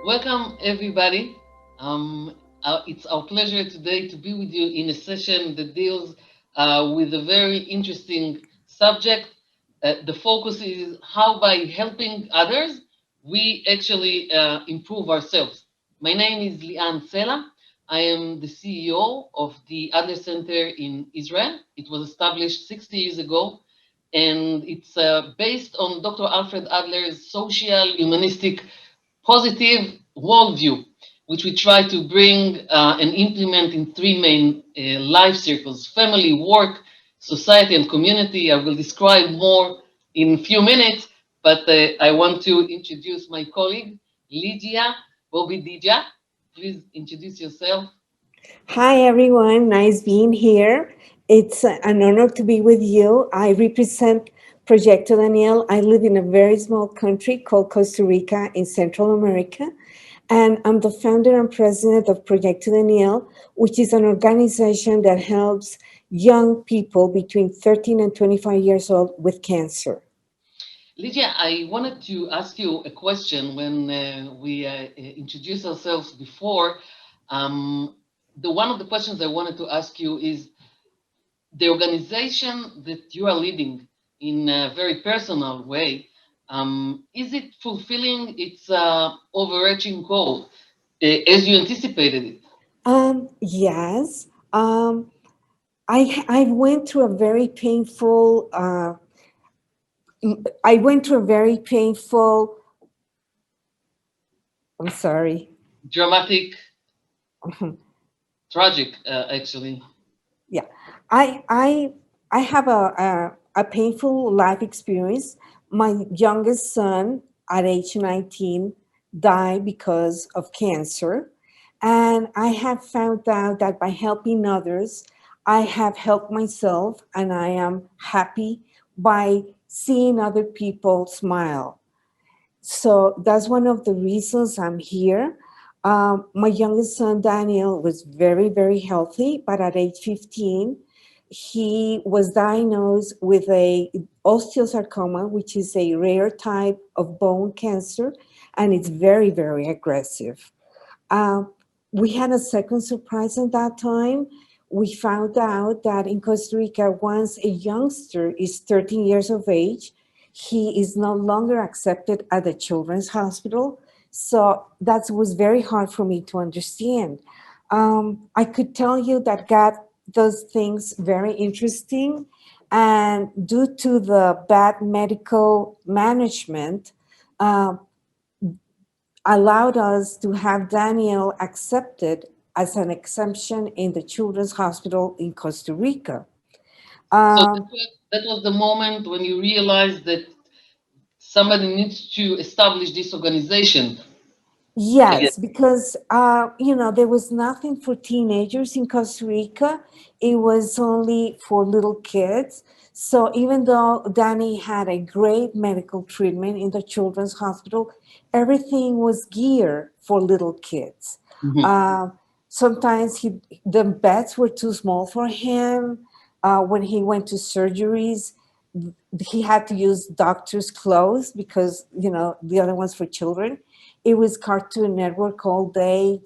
Welcome, everybody. It's our pleasure today to be with you in a session that deals with a very interesting subject. The focus is how, by helping others, we actually improve ourselves. My name is Lian Sela. I am the CEO of the Adler Center in Israel. It was established 60 years ago, and it's based on Dr. Alfred Adler's social humanistic positive worldview, which we try to bring and implement in three main life circles: family, work, society, and community. I will describe more in a few minutes, but I want to introduce my colleague, Ligia Bobadilla. Please introduce yourself. Hi, everyone. Nice being here. It's an honor to be with you. I represent Proyecto Daniel. I live in a very small country called Costa Rica in Central America. And I'm the founder and president of Proyecto Daniel, which is an organization that helps young people between 13 and 25 years old with cancer. Ligia, I wanted to ask you a question when we introduced ourselves before. The one of the questions I wanted to ask you is the organization that you are leading in a very personal way. Is it fulfilling its overarching goal as you anticipated it? Yes. I went through a very painful I went through a very painful, I'm sorry. Dramatic, tragic, actually. Yeah. I I I have a painful life experience. My youngest son at age 19 died because of cancer. And I have found out that by helping others, I have helped myself and I am happy by seeing other people smile. So that's one of the reasons I'm here. My youngest son, Daniel, was very, very healthy, but at age 15, he was diagnosed with a osteosarcoma, which is a rare type of bone cancer, and it's very, very aggressive. Uh, we had a second surprise at that time. We found out that in Costa Rica, once a youngster is 13 years of age, he is no longer accepted at the children's hospital. So that was very hard for me to understand. I could tell you that God does things very interesting. And due to the bad medical management, uh, allowed us to have Daniel accepted as an exemption in the Children's Hospital in Costa Rica. So Um, that was the moment when you realized that somebody needs to establish this organization, I guess. yes, because there was nothing for teenagers in Costa Rica. It was only for little kids. So even though Danny had a great medical treatment in the Children's Hospital, everything was geared for little kids. Mhm. Uh, Sometimes the beds were too small for him. When he went to surgeries, he had to use doctor's clothes because the other ones for children. It was Cartoon Network all day,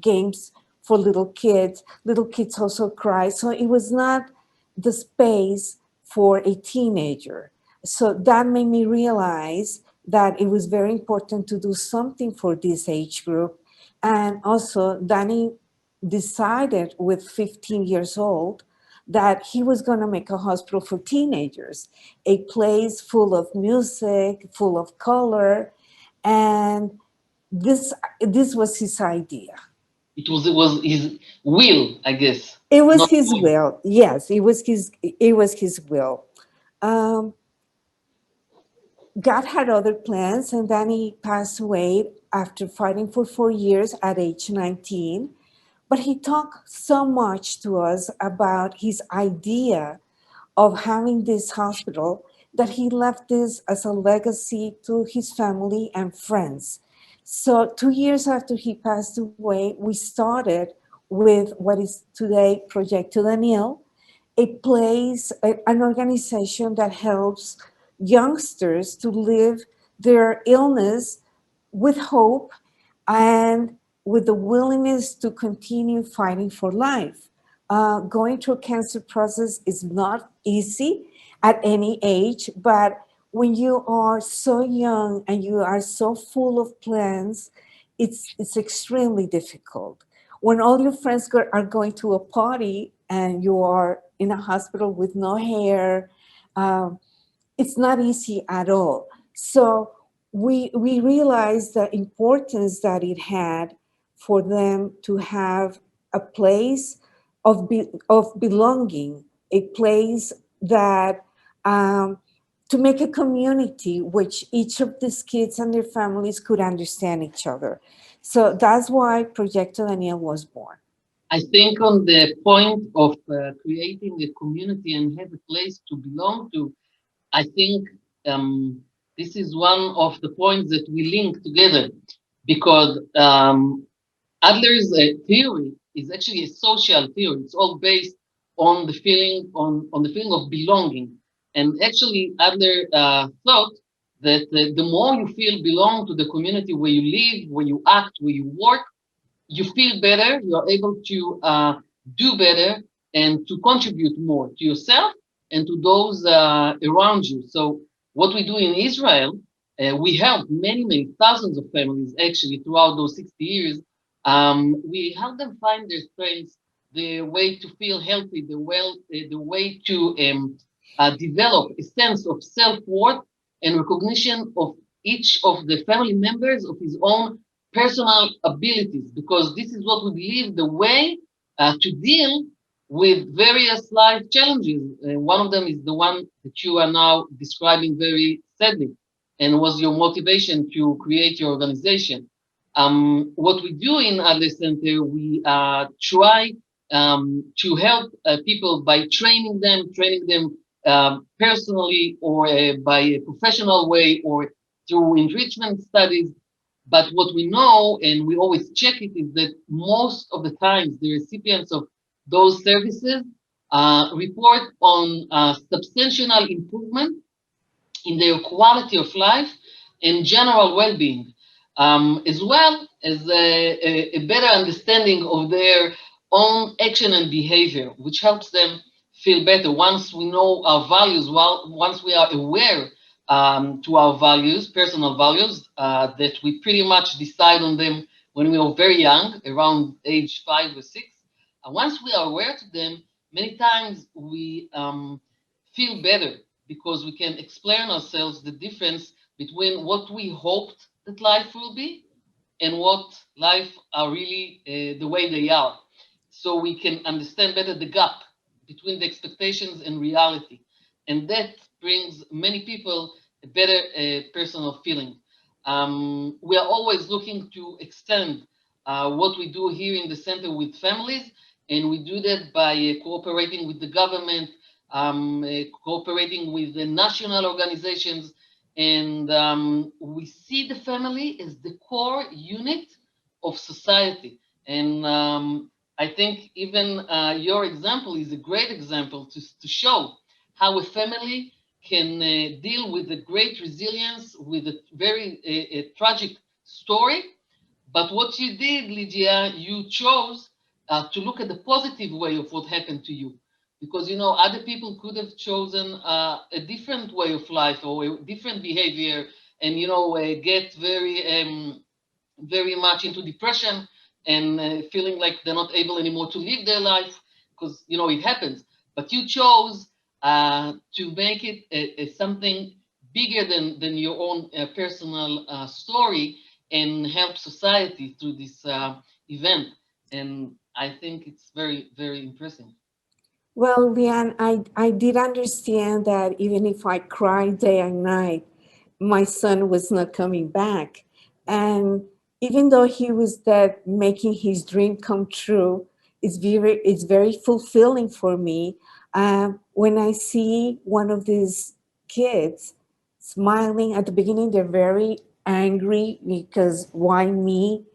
games for little kids. Little kids also cry, so it was not the space for a teenager. So that made me realize that it was very important to do something for this age group. And also Danny decided with 15 years old that he was going to make a hospital for teenagers, a place full of music, full of color, and this was his idea. It was his will, I guess. It was Not his will. will. Yes, it was his will. Um, God had other plans, and then he passed away after fighting for 4 years at age 19. But he talked so much to us about his idea of having this hospital that he left this as a legacy to his family and friends. So 2 years after he passed away, we started with what is today Proyecto Daniel. an organization that helps youngsters to live their illness with hope and with the willingness to continue fighting for life. Going through a cancer process is not easy at any age, but when you are so young and you are so full of plans, it's extremely difficult. When all your friends are going to a party and you are in a hospital with no hair, um, it's not easy at all. So we realized the importance that it had for them to have a place of belonging, a place that to make a community which each of these kids and their families could understand each other. So that's why Proyecto Daniel was born. I think on the point of creating a community and have a place to belong to, I think this is one of the points that we link together because Adler's theory is actually a social theory. It's all based on the feeling of belonging. And actually, Adler thought that the more you feel belong to the community where you live, where you act, where you work, you feel better, you're able to do better and to contribute more to yourself and to those around you. So, what we do in Israel, we help many, many thousands of families actually throughout those 60 years. We help them find their strengths, the way to feel healthy, the way to develop a sense of self worth and recognition of each of the family members of his own personal abilities, because this is what we believe the way to deal with various life challenges. One of them is the one that you are now describing very sadly, and was your motivation to create your organization. What we do in Adler Center, we try to help people by training them personally or by a professional way or through enrichment studies. But what we know, and we always check it, is that most of the times the recipients of those services report on substantial improvement in their quality of life and general well-being, as well as a better understanding of their own action and behavior, which helps them feel better. Once we know our values, well, once we are aware to our values, personal values, that we pretty much decide on them when we are very young, around age 5 or 6. Once we are aware to them, many times we feel better because we can explain ourselves the difference between what we hoped that life will be and what life are really the way they are. So we can understand better the gap between the expectations and reality. And that brings many people a better personal feeling. We are always looking to extend what we do here in the center with families, and we do that by cooperating with the government, cooperating with the national organizations, and we see the family as the core unit of society. And I think even your example is a great example to show how a family can deal with a great resilience with a very tragic story. But what you did, Ligia, you chose to look at the positive way of what happened to you. Because, you know, other people could have chosen a different way of life or a different behavior and, you know, get very much into depression and feeling like they're not able anymore to live their life because, you know, it happens. But you chose to make it something bigger than your own personal story and help society through this event. And I think it's very, very impressive. Well, Lian, I did understand that even if I cried day and night, my son was not coming back. And even though he was dead, making his dream come true, it's very fulfilling for me. When I see one of these kids smiling at the beginning, they're very angry because why me?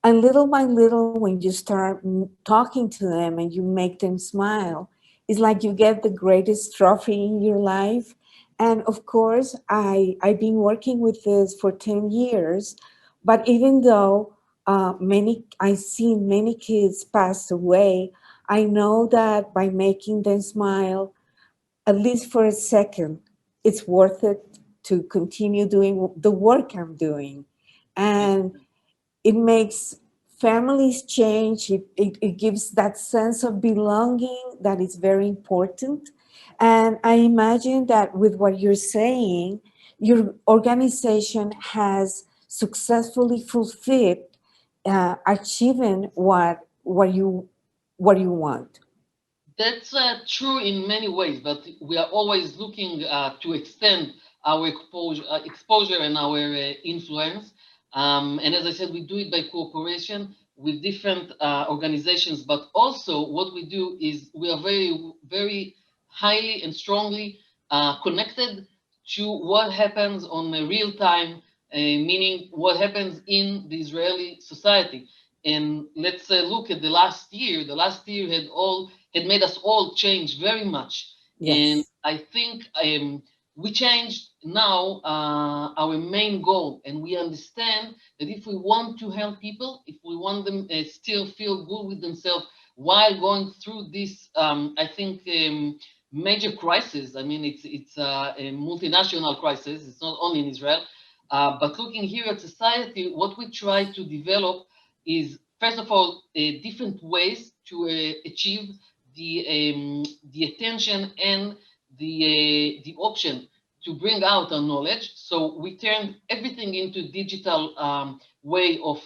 And little by little, when you start talking to them and you make them smile, it's like you get the greatest trophy in your life. And of course, I've been working with this for 10 years, but even though I've seen many kids pass away, I know that by making them smile, at least for a second, it's worth it to continue doing the work I'm doing. Yeah. And it makes families change. It gives that sense of belonging that is very important. And I imagine that with what you're saying, your organization has successfully fulfilled achieving what you want. That's true in many ways, but we are always looking to extend our exposure and our influence. And as I said, we do it by cooperation with different organizations, but also what we do is we are very, very highly and strongly connected to what happens on a real time, meaning what happens in the Israeli society. And let's look at the last year. The last year had made us all change very much. And Yes. I think we changed now our main goal. And we understand that if we want to help people, if we want them still feel good with themselves while going through this, I think, major crisis. I mean, it's a multinational crisis. It's not only in Israel. But looking here at society, what we try to develop is, first of all, different ways to achieve the attention and the option to bring out our knowledge. So we turned everything into digital way of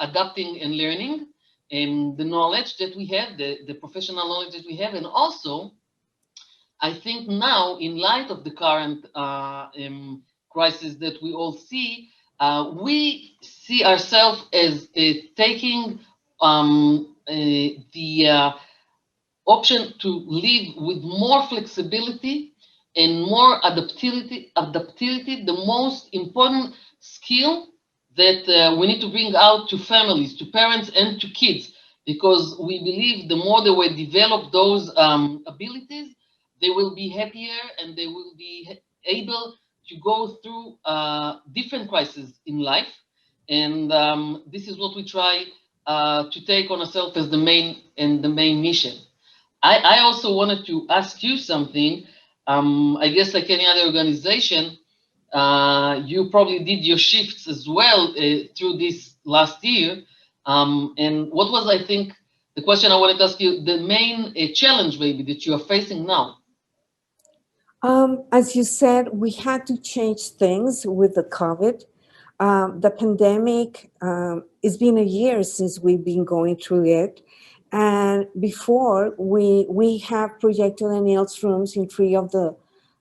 adapting and learning, and the knowledge that we have, the professional knowledge that we have, and also I think now, in light of the current crisis that we all see, we see ourselves as taking the option to live with more flexibility and more adaptability, the most important skill that we need to bring out to families, to parents, and to kids, because we believe the more they will develop those abilities, they will be happier and they will be able to go through different crises in life. And this is what we try to take on ourselves as the main mission. I also wanted to ask you something. I guess like any other organization, you probably did your shifts as well through this last year. And what was, I think, the question I wanted to ask you, the main challenge maybe that you are facing now? As you said, we had to change things with the COVID. The pandemic, it's been a year since we've been going through it. And before, we have Proyecto and Niels rooms in three of the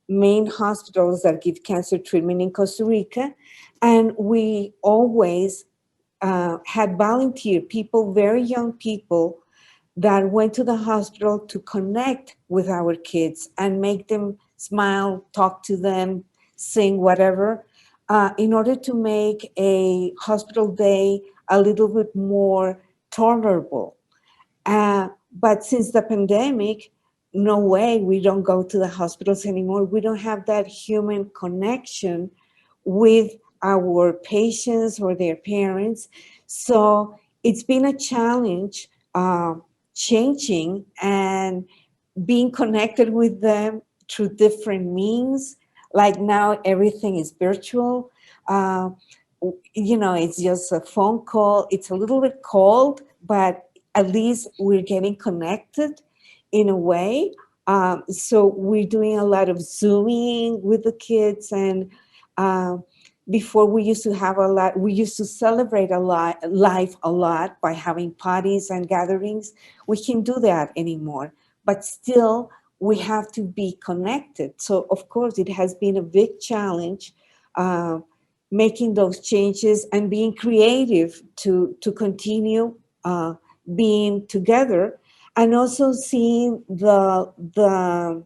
main hospitals that give cancer treatment in Costa Rica. And we always had volunteer people, very young people, that went to the hospital to connect with our kids and make them smile, talk to them, sing, whatever, in order to make a hospital day a little bit more tolerable. But since the pandemic, no way, we don't go to the hospitals anymore. We don't have that human connection with our patients or their parents. So it's been a challenge changing and being connected with them through different means. Like now, everything is virtual. Uh, it's just a phone call. It's a little bit cold, but at least we're getting connected in a way. So we're doing a lot of Zooming with the kids. And before we used to celebrate a lot, life a lot by having parties and gatherings. We can't do that anymore, but still we have to be connected. So of course it has been a big challenge uh, making those changes and being creative to continue being together, and also seeing the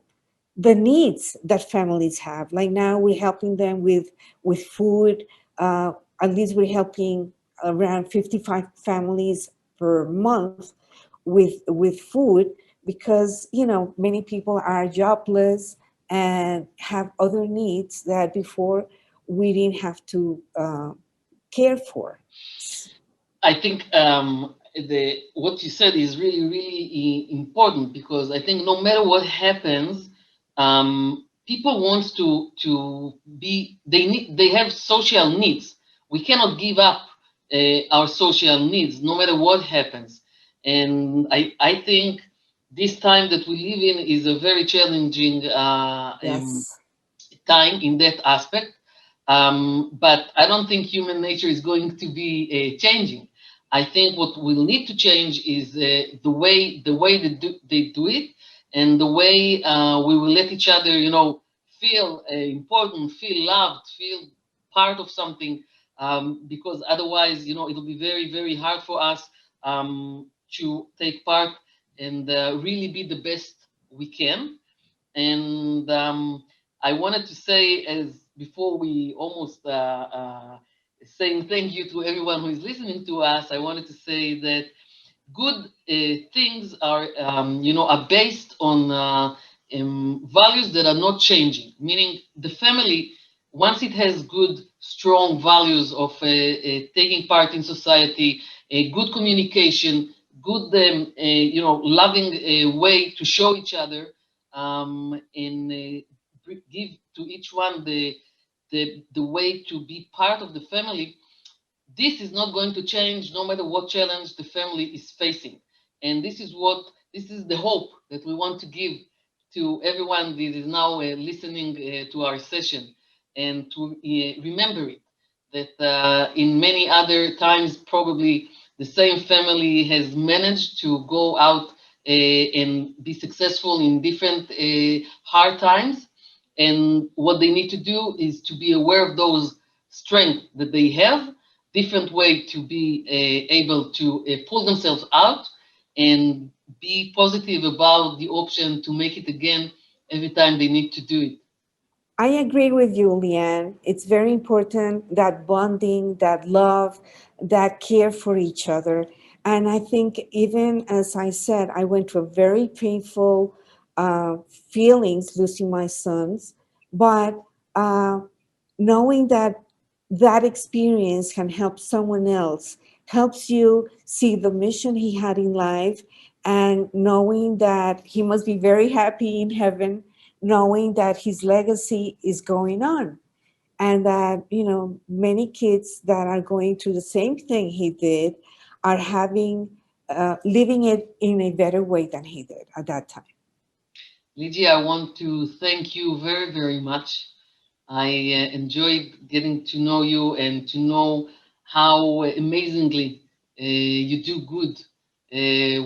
needs that families have. Like now we're helping them with food. At least we're helping around 55 families per month with food, because many people are jobless and have other needs that before we didn't have to care for. I think the what you said is really, really important, because I think no matter what happens, people want to be. They have social needs. We cannot give up our social needs no matter what happens. And I think this time that we live in is a very challenging Yes, time in that aspect. But I don't think human nature is going to be changing. I think what will need to change is the way they do it, and the way we will let each other, feel important, feel loved, feel part of something. Because otherwise, it'll be very, very hard for us to take part and really be the best we can. And I wanted to say, as before we almost saying thank you to everyone who is listening to us, I wanted to say that good things are based on values that are not changing. Meaning, the family, once it has good, strong values of taking part in society, a good communication, good, loving way to show each other, and give to each one the way to be part of the family. This is not going to change no matter what challenge the family is facing. And this is the hope that we want to give to everyone that is now listening to our session, and to remember it, that in many other times, probably the same family has managed to go out and be successful in different hard times. And what they need to do is to be aware of those strengths that they have, different way to be able to pull themselves out, and be positive about the option to make it again every time they need to do it. I agree with you, Lian. It's very important, that bonding, that love, that care for each other. And I think, even as I said, I went through a very painful feelings losing my sons, but uh, knowing that that experience can help someone else helps you see the mission he had in life, and knowing that he must be very happy in heaven, knowing that his legacy is going on, and that many kids that are going through the same thing he did are having living it in a better way than he did at that time. Ligia, I want to thank you very, very much. I enjoyed getting to know you, and to know how amazingly you do good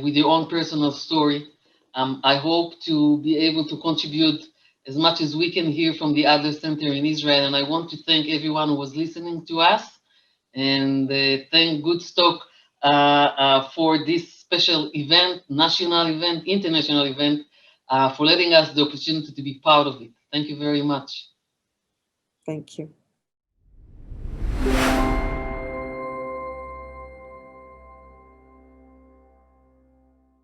with your own personal story. I hope to be able to contribute as much as we can here from the Adler Center in Israel. And I want to thank everyone who was listening to us, and thank Goodstock for this special event, national event, international event, for letting us the opportunity to be part of it. Thank you very much. Thank you.